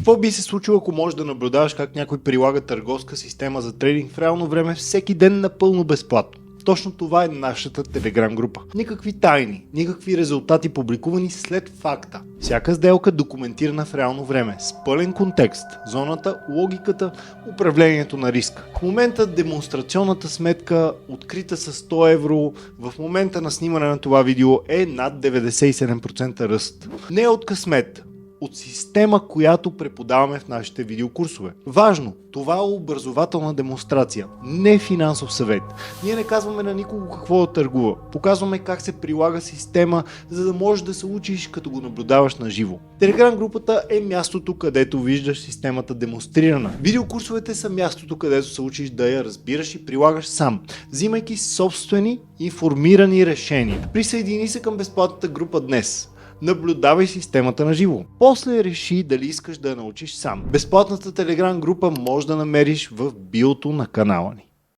Какво би се случило, ако можеш да наблюдаваш как някой прилага търговска система за трейдинг в реално време всеки ден напълно безплатно? Точно това е нашата Telegram група. Никакви тайни, никакви резултати публикувани след факта. Всяка сделка документирана в реално време, с пълен контекст, зоната, логиката, управлението на риска. В момента демонстрационната сметка, открита с 100 евро, в момента на снимане на това видео е над 97% ръст. Не е от късмет, от система, която преподаваме в нашите видеокурсове. Важно, това е образователна демонстрация, не финансов съвет. Ние не казваме на никого какво да търгува. Показваме как се прилага система, за да можеш да се учиш като го наблюдаваш на живо. Telegram групата е мястото, където виждаш системата демонстрирана. Видеокурсовете са мястото, където се учиш да я разбираш и прилагаш сам, взимайки собствени информирани решения. Присъедини се към безплатната група днес. Наблюдавай системата на живо. После реши дали искаш да я научиш сам. Безплатната Telegram група може да намериш в биото на канала ни.